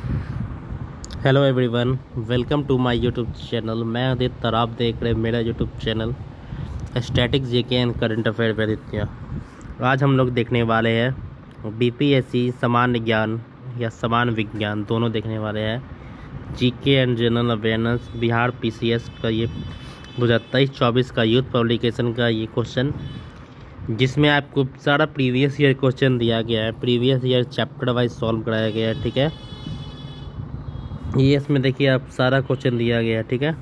Hello everyone, welcome to my YouTube channel. मैं आदित्य और आप देख रहे हैं मेरा YouTube channel static GK and current affair with Aditya. आज हम लोग देखने वाले हैं बीपीएससी सामान्य ज्ञान या समान विज्ञान, दोनों देखने वाले हैं। GK and general awareness Bihar PCS का ये 2023-24 का यूथ पब्लिकेशन का ये क्वेश्चन, जिसमें आपको सारा प्रीवियस ईयर क्वेश्चन दिया गया है। Previous year chapter wise solve कराया गया है, ठीक है। ये इसमें देखिए आप सारा क्वेश्चन दिया गया है, ठीक है।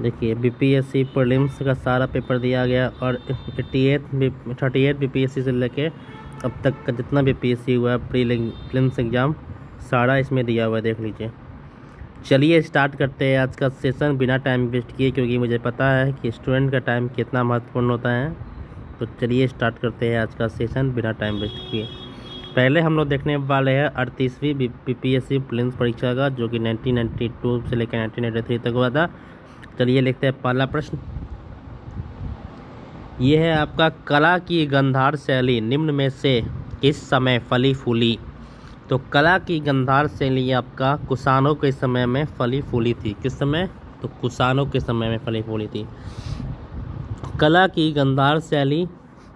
देखिए बीपीएससी प्रीलिम्स का सारा पेपर दिया गया और 38 बीपीएससी से लेके अब तक का जितना बीपीएससी हुआ है प्रीलिम्स एग्जाम सारा इसमें दिया हुआ है, देख लीजिए। चलिए स्टार्ट करते हैं आज का सेशन बिना टाइम वेस्ट किए, क्योंकि मुझे पता है कि स्टूडेंट का टाइम कितना महत्वपूर्ण होता है। तो चलिए स्टार्ट करते हैं आज का सेशन बिना टाइम वेस्ट किए। पहले हम लोग देखने वाले हैं 38वीं बीपीएससी प्रीलिम्स परीक्षा का, जो कि 1992 से लेकर 1983 तक हुआ था। चलिए लिखते हैं पहला प्रश्न। ये है आपका, कला की गंधार शैली निम्न में से किस समय फली फूली? तो कला की गंधार शैली आपका कुषाणों के समय में फली फूली थी। किस समय? तो कुषाणों के समय में फली फूली थी। कला की गंधार शैली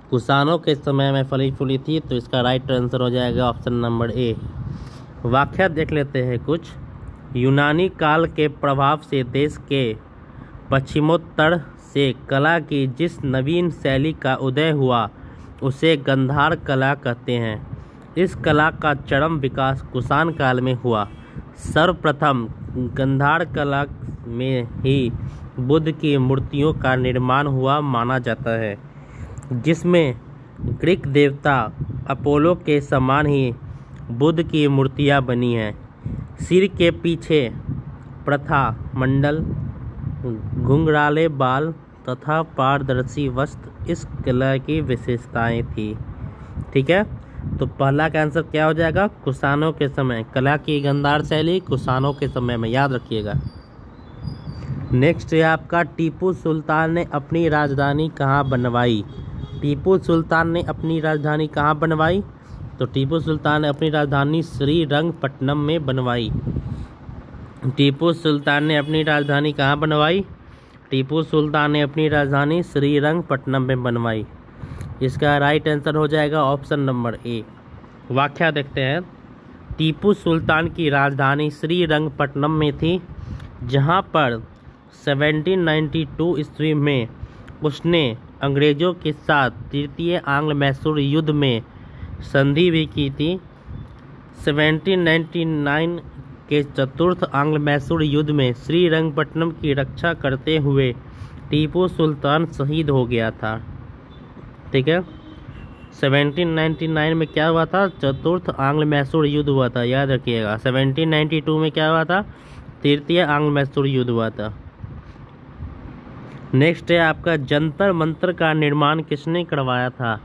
कुषाणों के समय में फली फूली थी, तो इसका राइट आंसर हो जाएगा ऑप्शन नंबर ए। व्याख्या देख लेते हैं कुछ। यूनानी काल के प्रभाव से देश के पश्चिमोत्तर से कला की जिस नवीन शैली का उदय हुआ उसे गंधार कला कहते हैं। इस कला का चरम विकास कुषाण काल में हुआ। सर्वप्रथम गंधार कला में ही बुद्ध की मूर्तियों का निर्माण हुआ माना जाता है, जिसमें ग्रीक देवता अपोलो के समान ही बुद्ध की मूर्तियां बनी हैं। सिर के पीछे प्रथा मंडल, घुंघराले बाल तथा पारदर्शी वस्त्र इस कला की विशेषताएं थी, ठीक है। तो पहला का आंसर क्या हो जाएगा? कुषाणों के समय। कला की गंधार शैली कुषाणों के समय में, याद रखिएगा। नेक्स्ट है आपका, टीपू सुल्तान ने अपनी राजधानी कहाँ बनवाई? टीपू सुल्तान ने अपनी राजधानी कहाँ बनवाई? तो टीपू सुल्तान ने अपनी राजधानी श्रीरंगपट्टनम में बनवाई। टीपू सुल्तान ने अपनी राजधानी कहाँ बनवाई? टीपू सुल्तान ने अपनी राजधानी श्रीरंगपट्टनम में बनवाई। इसका राइट आंसर हो जाएगा ऑप्शन नंबर ए। व्याख्या देखते हैं। टीपू सुल्तान की राजधानी श्रीरंगपट्टनम में थी, जहाँ पर 1792 ईस्वी में उसने अंग्रेजों के साथ तृतीय आंग्ल मैसूर युद्ध में संधि भी की थी। 1799 के चतुर्थ आंग्ल मैसूर युद्ध में श्रीरंगपट्टनम की रक्षा करते हुए टीपू सुल्तान शहीद हो गया था, ठीक है। 1799 में क्या हुआ था? चतुर्थ आंग्ल मैसूर युद्ध हुआ था, याद रखिएगा। 1792 में क्या हुआ था? तृतीय आंग्ल मैसूर युद्ध हुआ था। नेक्स्ट है आपका, जंतर मंतर का निर्माण किसने करवाया था?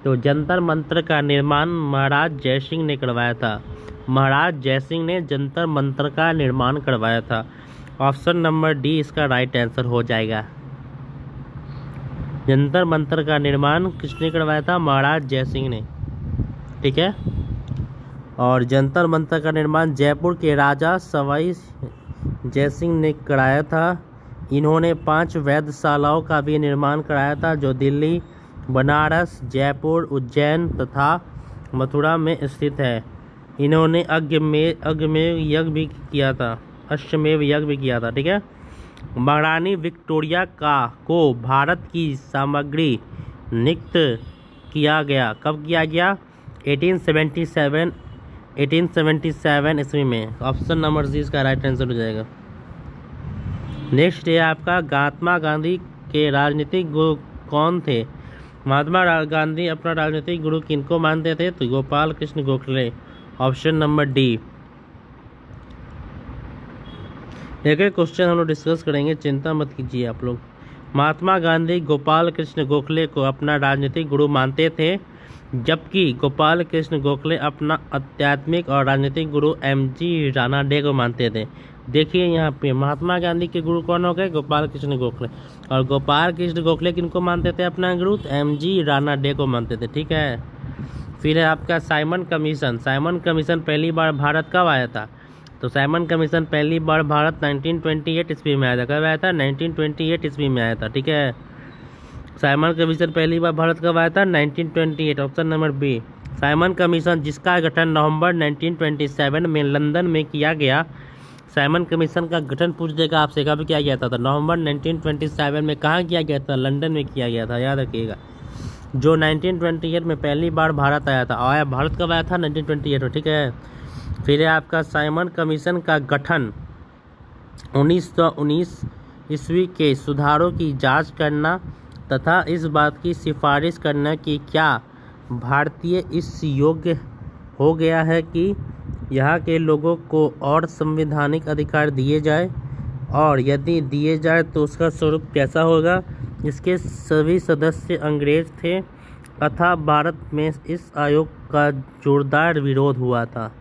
तो जंतर मंतर का निर्माण महाराज जयसिंह ने करवाया था। महाराज जयसिंह ने जंतर मंतर का निर्माण करवाया था। ऑप्शन नंबर डी इसका राइट आंसर हो जाएगा। जंतर मंतर का निर्माण किसने करवाया था? महाराज जयसिंह ने, ठीक है। और जंतर मंतर का निर्माण जयपुर के राजा सवाई जयसिंह ने कराया था। इन्होंने 5 वेधशालाओं का भी निर्माण कराया था, जो दिल्ली, बनारस, जयपुर, उज्जैन तथा मथुरा में स्थित है। इन्होंने अश्वमेव यज्ञ भी किया था, ठीक है। महारानी विक्टोरिया को भारत की सामग्री नियुक्त किया गया। कब किया गया? 1877 ईस्वी में। ऑप्शन नंबर सी इसका राइट आंसर हो जाएगा। नेक्स्ट है आपका, महात्मा गांधी के राजनीतिक गुरु कौन थे? महात्मा गांधी अपना राजनीतिक गुरु किनको मानते थे? तो Gopal Krishna Gokhale. Option number D. एक एक क्वेश्चन हम लोग डिस्कस करेंगे, चिंता मत कीजिए आप लोग। महात्मा गांधी गोपाल कृष्ण गोखले को अपना राजनीतिक गुरु मानते थे, जबकि गोपाल कृष्ण गोखले अपना आध्यात्मिक और राजनीतिक गुरु एमजी रानाडे को मानते थे। देखिए यहाँ पे महात्मा गांधी के गुरु कौन हो गए? गोपाल कृष्ण गोखले। और गोपाल कृष्ण गोखले किनको मानते थे अपना गुरु? एमजी रानाडे को मानते थे, ठीक है। फिर है आपका साइमन कमीशन। साइमन कमीशन पहली बार भारत कब आया था? तो साइमन कमीशन पहली बार भारत 1928 ईस्वी में आया था। कब आया था? 1928 ईस्वी में आया था। ठीक है, साइमन कमीशन पहली बार भारत कब आया था? 1928, option number B. Simon Commission जिसका गठन नवंबर 1927 में लंदन में किया गया। साइमन कमीशन का गठन पूछ देगा आपसे, कब किया गया था? तो नवंबर 1927 में कहाँ किया गया था? लंदन में किया गया था, याद रखिएगा। जो 1928 में पहली बार भारत आया था, आया भारत कब आया था? 1928 में। ठीक है, फिर है आपका साइमन कमीशन का गठन 1919 ईस्वी के सुधारों की जांच करना तथा इस बात की सिफारिश करना कि क्या भारतीय इस योग्य हो गया है कि यहाँ के लोगों को और संवैधानिक अधिकार दिए जाए, और यदि दिए जाए तो उसका स्वरूप कैसा होगा। इसके सभी सदस्य अंग्रेज थे अतः भारत में इस आयोग का जोरदार विरोध हुआ था।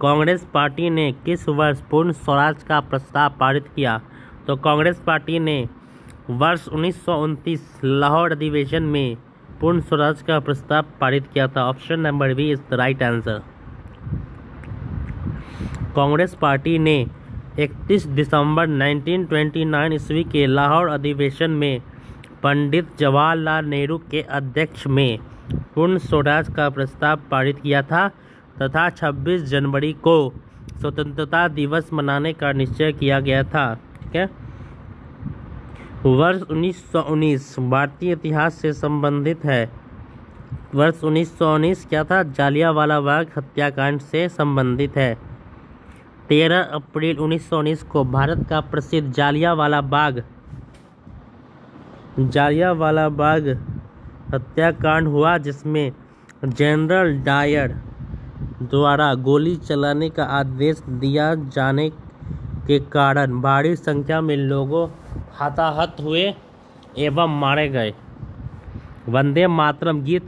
कांग्रेस पार्टी ने किस वर्ष पूर्ण स्वराज का प्रस्ताव पारित किया? तो कांग्रेस पार्टी ने वर्ष 1929 लाहौर अधिवेशन में पूर्ण स्वराज का प्रस्ताव पारित किया था। Option number B is the right answer. Congress party ने 31 दिसंबर 1929 ईस्वी के लाहौर अधिवेशन में पंडित जवाहरलाल नेहरू के अध्यक्ष में पूर्ण स्वराज का प्रस्ताव पारित किया था तथा 26 जनवरी को स्वतंत्रता दिवस मनाने का निश्चय किया गया था। ठीक है, वर्ष 1919 भारतीय इतिहास से संबंधित है। वर्ष 1919 क्या था? जालियांवाला बाग हत्याकांड से संबंधित है। 13 अप्रैल 1919 को भारत का प्रसिद्ध जालियांवाला बाग हत्याकांड हुआ, जिसमें जनरल डायर द्वारा गोली चलाने का आदेश दिया जाने के कारण भारी संख्या में लोगों हताहत हुए एवं मारे गए। वंदे मातरम गीत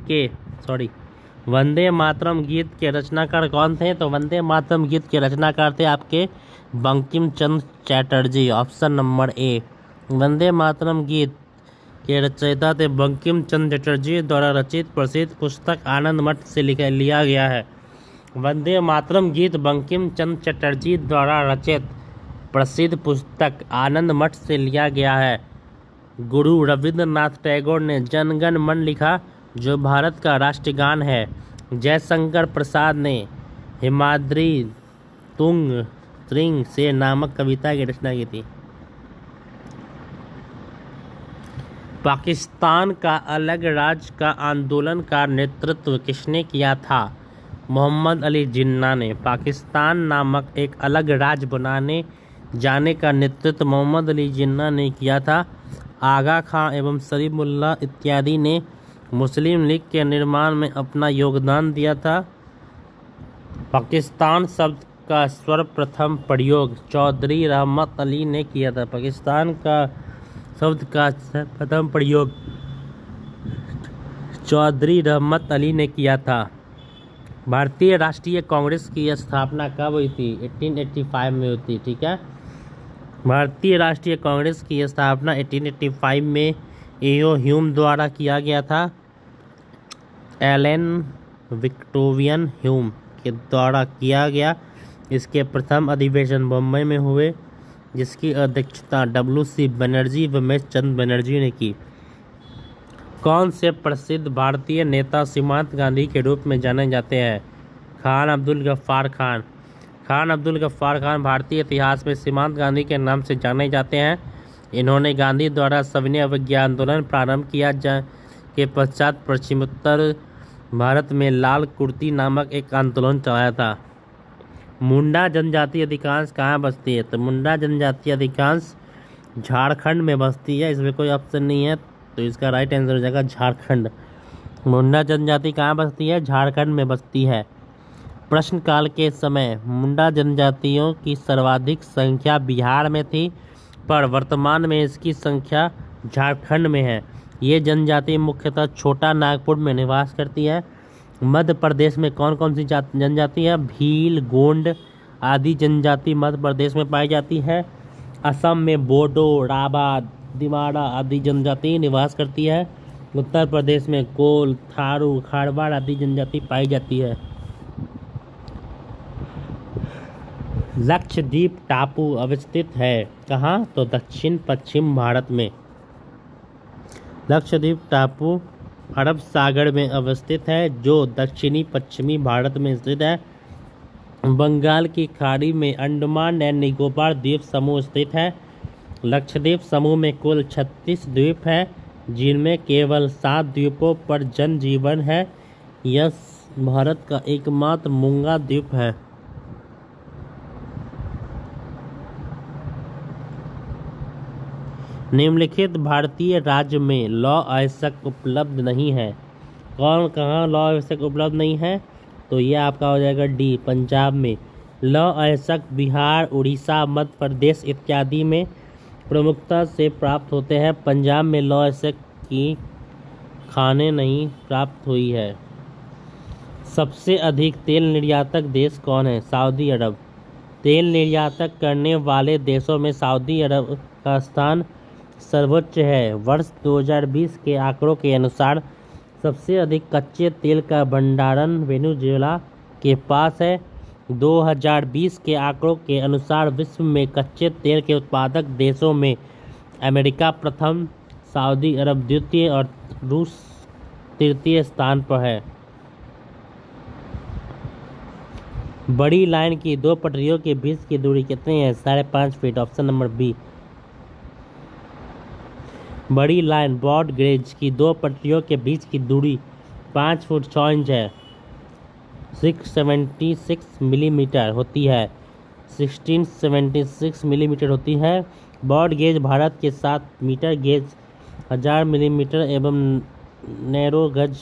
के रचनाकार कौन थे? तो वंदे मातरम गीत के रचनाकार थे आपके Bankim Chandra Chatterjee, option number A. Vande Mataram गीत के रचयिता थे बंकिम चंद्र चटर्जी द्वारा रचित प्रसिद्ध पुस्तक आनंद मठ से लिया गया है। वंदे मातरम गीत बंकिम चंद्र चटर्जी द्वारा रचित प्रसिद्ध पुस्तक आनंद मठ से लिया गया है। गुरु रविंद्रनाथ टैगोर ने जन गण मन लिखा, जो भारत का राष्ट्रगान है। जयशंकर प्रसाद ने हिमाद्री तुंग त्रिंग से नामक कविता की रचना की थी। पाकिस्तान का अलग राज्य का आंदोलन का नेतृत्व किसने किया था? मोहम्मद अली जिन्ना ने। पाकिस्तान नामक एक अलग राज्य बनाने जाने का नेतृत्व मोहम्मद अली जिन्ना ने किया था। आगा खां एवं सलीमुल्लाह इत्यादि ने मुस्लिम लीग के निर्माण में अपना योगदान दिया था। पाकिस्तान शब्द का सर्वप्रथम प्रयोग चौधरी रहमत अली ने किया था। पाकिस्तान का शब्द का प्रथम प्रयोग चौधरी रहमत अली ने किया था। भारतीय राष्ट्रीय कांग्रेस की स्थापना कब हुई थी? 1885 में हुई थी। ठीक है, भारतीय राष्ट्रीय कांग्रेस की स्थापना 1885 में एओ ह्यूम द्वारा किया गया था। एलन विक्टोरियन ह्यूम के द्वारा किया गया। इसके प्रथम अधिवेशन बम्बई में हुए, जिसकी अध्यक्षता WC बनर्जी व रमेश चंद्र बनर्जी ने की। कौन से प्रसिद्ध भारतीय नेता सीमांत गांधी के रूप में जाने जाते हैं? खान अब्दुल गफ्फार खान। खान अब्दुल गफ्फार खान भारतीय इतिहास में सीमांत गांधी के नाम से जाने जाते हैं। इन्होंने गांधी द्वारा सविनय अवज्ञा आंदोलन प्रारंभ किया के पश्चात पश्चिमोत्तर भारत में लाल कुर्ती नामक एक आंदोलन चलाया था। मुंडा जनजाति अधिकांश कहाँ बसती है? तो मुंडा जनजाति अधिकांश झारखंड में बसती है। इसमें कोई ऑप्शन नहीं है, तो इसका राइट आंसर हो जाएगा झारखंड। मुंडा जनजाति कहाँ बसती है? झारखंड में बसती है। प्रश्नकाल के समय मुंडा जनजातियों की सर्वाधिक संख्या बिहार में थी, पर वर्तमान में इसकी संख्या झारखंड में है। ये जनजाति मुख्यतः छोटा नागपुर में निवास करती है। मध्य प्रदेश में कौन कौन सी जनजाति है? भील, गोंड आदि जनजाति मध्य प्रदेश में पाई जाती है। असम में बोडो, राभा, दिमाड़ा आदि जनजाति निवास करती है। उत्तर प्रदेश में कोल, थारू, खारवाड़ आदि जनजाति पाई जाती है। लक्षद्वीप टापू अवस्थित है कहाँ? तो दक्षिण पश्चिम भारत में। लक्षद्वीप टापू अरब सागर में अवस्थित है जो दक्षिणी पश्चिमी भारत में स्थित है। बंगाल की खाड़ी में अंडमान एंड निकोबार द्वीप समूह स्थित है। लक्षद्वीप समूह में कुल 36 द्वीप है जिनमें केवल 7 द्वीपों पर जनजीवन है। यह भारत का एकमात्र मूंगा द्वीप है। निम्नलिखित भारतीय राज्य में लौह अयस्क उपलब्ध नहीं है। कौन कहाँ लौह अयस्क उपलब्ध नहीं है? तो यह आपका हो जाएगा डी, पंजाब में। लौह अयस्क बिहार, उड़ीसा, मध्य प्रदेश इत्यादि में प्रमुखता से प्राप्त होते हैं। पंजाब में लौह अयस्क की खानें नहीं प्राप्त हुई है। सबसे अधिक तेल निर्यातक देश कौन है? सऊदी अरब। तेल निर्यातक करने वाले देशों में सऊदी अरब का स्थान सर्वोच्च है। वर्ष 2020 के आंकड़ों के अनुसार सबसे अधिक कच्चे तेल का भंडारण वेनेजुएला के पास है। 2020 के आंकड़ों के अनुसार विश्व में कच्चे तेल के उत्पादक देशों में अमेरिका प्रथम, सऊदी अरब द्वितीय और रूस तृतीय स्थान पर है। बड़ी लाइन की दो पटरियों के बीच की दूरी कितनी है? 5.5 फीट। Option number B. बड़ी लाइन ब्रॉड गेज की दो पटरियों के बीच की दूरी 5 फुट 6 इंच है। 676 मिलीमीटर होती है। 1676 मिलीमीटर होती है। ब्रॉड गेज भारत के 7 मीटर गेज 1000 मिलीमीटर एवं नैरो गज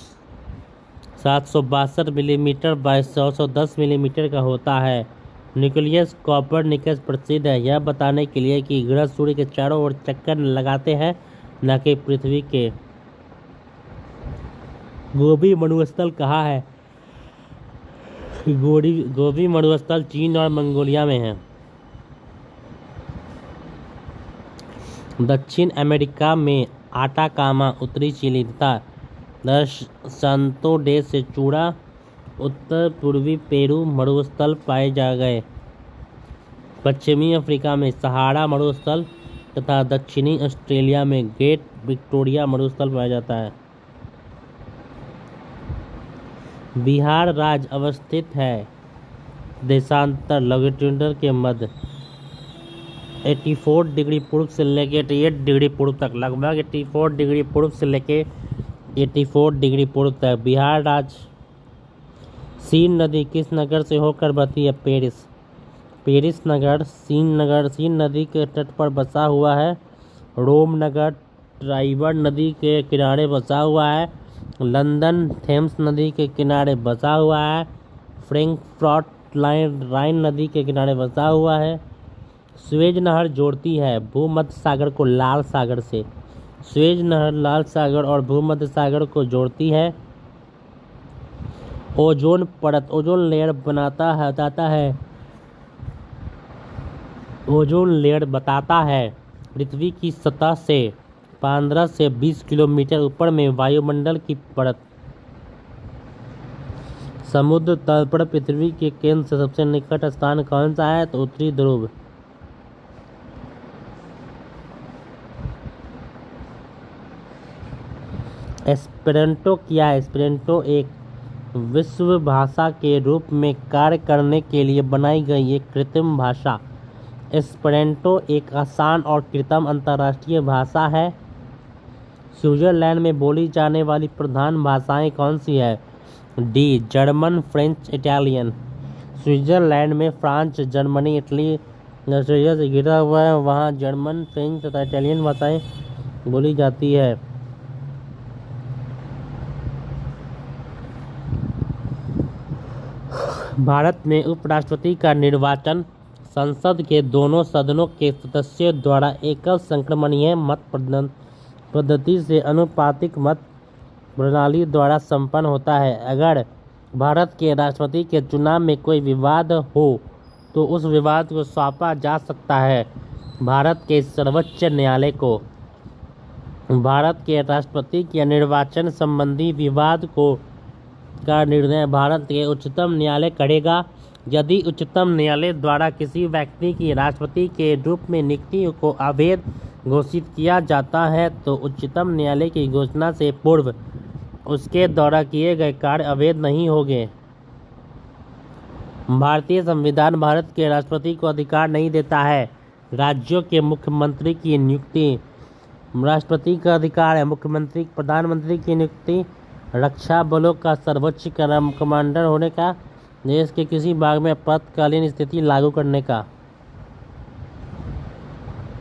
762 मिलीमीटर बाई 110 मिलीमीटर का होता है। न्यूक्लियस कॉपरनिकस प्रसिद्ध है यह बताने के लिए कि ग्रह सूर्य के चारों ओर चक्कर लगाते हैं न कि पृथ्वी के। गोबी मरुस्थल कहाँ है? गोबी मरुस्थल चीन और मंगोलिया में है। दक्षिण अमेरिका में आटाकामा, उत्तरी चिली तथा सांतो डे से चूड़ा, उत्तर पूर्वी पेरू मरुस्थल पाए जा गए। पश्चिमी अफ्रीका में सहारा मरुस्थल तथा दक्षिणी ऑस्ट्रेलिया में ग्रेट विक्टोरिया मरुस्थल पाया जाता है। बिहार राज्य अवस्थित है देशांतर लॉन्गिट्यूड के मध्य 84 डिग्री पूर्व से लेकर 88 डिग्री पूर्व तक, लगभग 84 डिग्री पूर्व से लेकर 84 डिग्री पूर्व तक। बिहार राज्य सीन नदी किस नगर से होकर बहती है? पेरिस नगर सीन नदी के तट पर बसा हुआ है। रोम नगर टाइबर नदी के किनारे बसा हुआ है। लंदन थेम्स नदी के किनारे बसा हुआ है। फ्रैंकफर्ट राइन नदी के किनारे बसा हुआ है। स्वेज नहर जोड़ती है भूमध्य सागर को लाल सागर से। स्वेज नहर लाल सागर और भूमध्य सागर को जोड़ती है। ओजोन परत ओजोन लेयर बताता है पृथ्वी की सतह से 15 से 20 किलोमीटर ऊपर में वायुमंडल की परत। समुद्र तल पर पृथ्वी के केंद्र से सबसे निकट स्थान कौन सा है? तो उत्तरी ध्रुव। एस्पेरेंटो क्या है? एस्पेरेंटो एक विश्व भाषा के रूप में कार्य करने के लिए बनाई गई एक कृत्रिम भाषा। एस्पेरेंटो एक आसान और कृत्रिम अंतर्राष्ट्रीय भाषा है। स्विट्जरलैंड में बोली जाने वाली प्रधान भाषाएं कौन सी है? D, German, French, Italian. Switzerland में फ्रांस, जर्मनी, इटली, ऑस्ट्रिया से घिरा हुआ है। वहाँ जर्मन, फ्रेंच तथा इटालियन भाषाएं बोली जाती है। भारत में उपराष्ट्रपति का निर्वाचन संसद के दोनों सदनों के सदस्यों द्वारा एकल संक्रमणीय मत पद्धति से अनुपातिक मत प्रणाली द्वारा संपन्न होता है। अगर भारत के राष्ट्रपति के चुनाव में कोई विवाद हो तो उस विवाद को सौंपा जा सकता है भारत के सर्वोच्च न्यायालय को। भारत के राष्ट्रपति के निर्वाचन संबंधी विवाद का निर्णय भारत के उच्चतम न्यायालय करेगा। यदि उच्चतम न्यायालय द्वारा किसी व्यक्ति की राष्ट्रपति के रूप में नियुक्ति को अवैध घोषित किया जाता है तो उच्चतम न्यायालय की घोषणा से पूर्व उसके द्वारा किए गए कार्य अवैध नहीं होंगे। भारतीय संविधान भारत के राष्ट्रपति को अधिकार नहीं देता है। राज्यों के मुख्यमंत्री की नियुक्ति राष्ट्रपति का अधिकार है। मुख्यमंत्री प्रधानमंत्री की नियुक्ति रक्षा बलों का सर्वोच्च कमांडर होने का, देश के किसी भाग में आपातकालीन स्थिति लागू करने का।